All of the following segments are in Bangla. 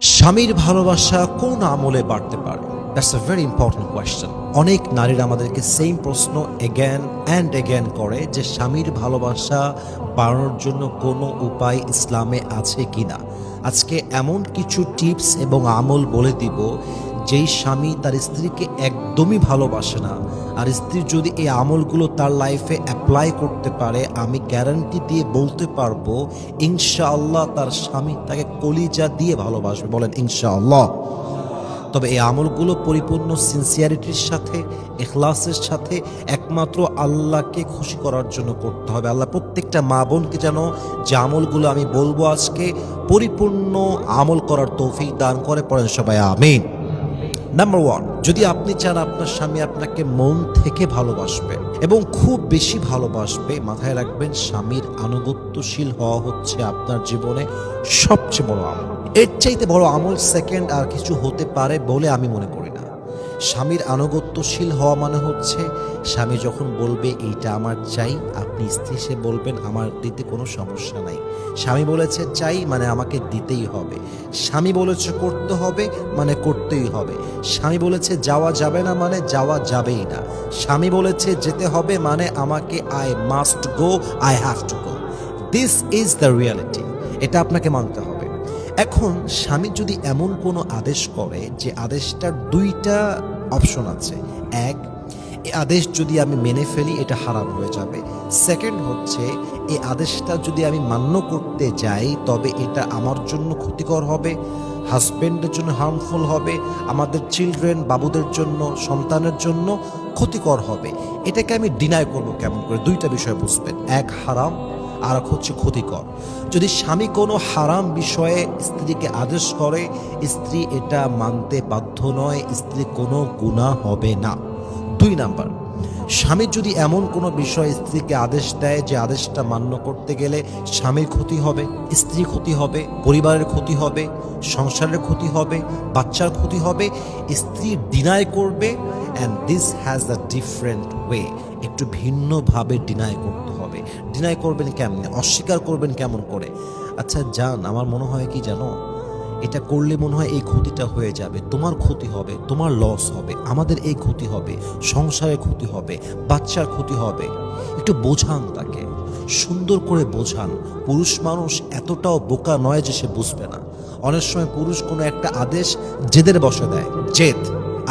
স্বামীর ভালোবাসা কোন আমলে বাড়তে পারে? That's a very important question. অনেক নারীরা আমাদেরকে সেম প্রশ্ন এগেন অ্যান্ড এগেন করে যে স্বামীর ভালোবাসা বাড়ানোর জন্য কোনো উপায় ইসলামে আছে কিনা। আজকে এমন কিছু টিপস এবং আমল বলে দিব যেই স্বামী তার স্ত্রীকে একদমই ভালোবাসে না, আর স্ত্রী যদি এই আমলগুলো তার লাইফে অ্যাপ্লাই করতে পারে, আমি গ্যারান্টি দিয়ে বলতে পারবো ইনশাআল্লাহ তার স্বামী তাকে কলিজা দিয়ে ভালোবাসবে। বলেন ইনশাআল্লাহ। তবে এই আমলগুলো পরিপূর্ণ সিনসিয়ারিটির সাথে, ইখলাসের সাথে একমাত্র আল্লাহকে খুশি করার জন্য করতে হবে। আল্লাহ প্রত্যেকটা মা বোনকে যেন যে আমলগুলো আমি বলবো আজকে পরিপূর্ণ আমল করার তৌফিক দান করে। পড়েন সবাই আমিন। নাম্বার 1, যদি আপনি চান আপনার স্বামী আপনাকে মন থেকে ভালোবাসবে এবং খুব বেশি ভালোবাসবে, মাথায় রাখবেন স্বামীর আনুগত্যশীল হওয়া হচ্ছে আপনার জীবনে সবচেয়ে বড় আমল। এর চাইতে বড় আমল সেকেন্ড আর কিছু হতে পারে বলে আমি মনে করি না। স্বামীর আনুগত্যশীল হওয়া মানে হচ্ছে স্বামী যখন বলবে এইটা আমার চাই, আপনি স্ত্রী হিসেবে বলবেন আমার দিতে কোনো সমস্যা নাই। স্বামী বলেছে চাই মানে আমাকে দিতেই হবে। স্বামী বলেছে করতে হবে মানে করতেই হবে। স্বামী বলেছে যাওয়া যাবে না মানে যাওয়া যাবেই না। স্বামী বলেছে যেতে হবে মানে আমাকে I must go, I have to go. This is the reality. এটা আপনাকে মানতে হবে। এখন স্বামী যদি এমন কোনো আদেশ করে যে আদেশটার দুইটা অপশন আছে, এক, এই আদেশ যদি আমি মেনে ফেলি এটা হারাম হয়ে যাবে। সেকেন্ড হচ্ছে এই আদেশটা যদি আমি মান্য করতে যাই তবে এটা আমার জন্য ক্ষতিকর হবে, হাজব্যান্ডের জন্য হার্মফুল হবে, আমাদের চিলড্রেন বাবুদের জন্য, সন্তানের জন্য ক্ষতিকর হবে। এটাকে আমি ডিনাই করবো কেমন করে? দুইটা বিষয় বুঝবেন, এক হারাম আর এক হচ্ছে ক্ষতিকর। যদি স্বামী কোনো হারাম বিষয়ে স্ত্রীকে আদেশ করে, স্ত্রী এটা মানতে বাধ্য নয়, স্ত্রী কোনো গুনাহ হবে না। 2 নাম্বার, স্বামী যদি এমন কোনো বিষয়ে স্ত্রীকে আদেশ দেয় যে আদেশটা মান্য করতে গেলে স্বামীর ক্ষতি হবে, স্ত্রীর ক্ষতি হবে, পরিবারের ক্ষতি হবে, সংসারের ক্ষতি হবে, বাচ্চার ক্ষতি হবে, স্ত্রী ডিনাই করবে। And this has a different way. একটু ভিন্নভাবে ডিনাই করতে হবে। ডিনাই করবেন কেমনে? অস্বীকার করবেন কেমন করে? আচ্ছা জান, আমার মনে হয় কি জানো, এটা করলে মনে হয় এই ক্ষতিটা হয়ে যাবে, তোমার ক্ষতি হবে, তোমার লস হবে, আমাদের এই ক্ষতি হবে, সংসারের ক্ষতি হবে, বাচ্চার ক্ষতি হবে। একটু বোঝান তাকে, সুন্দর করে বোঝান। পুরুষ মানুষ এতটাও বোকা নয় যে সে বুঝবে না। অনেক সময় পুরুষ কোনো একটা আদেশ জেদের বসে দেয়, জেদ,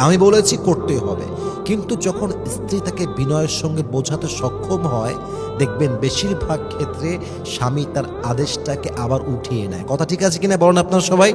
আমি বলেছি করতেই হবে। কিন্তু যখন স্ত্রী তাকে বিনয়ের সঙ্গে বোঝাতে সক্ষম হয়, দেখবেন বেশিরভাগ ক্ষেত্রে স্বামী তার আদেশটাকে আবার উঠিয়ে নেয়। কথা ঠিক আছে কিনা বলেন আপনারা সবাই?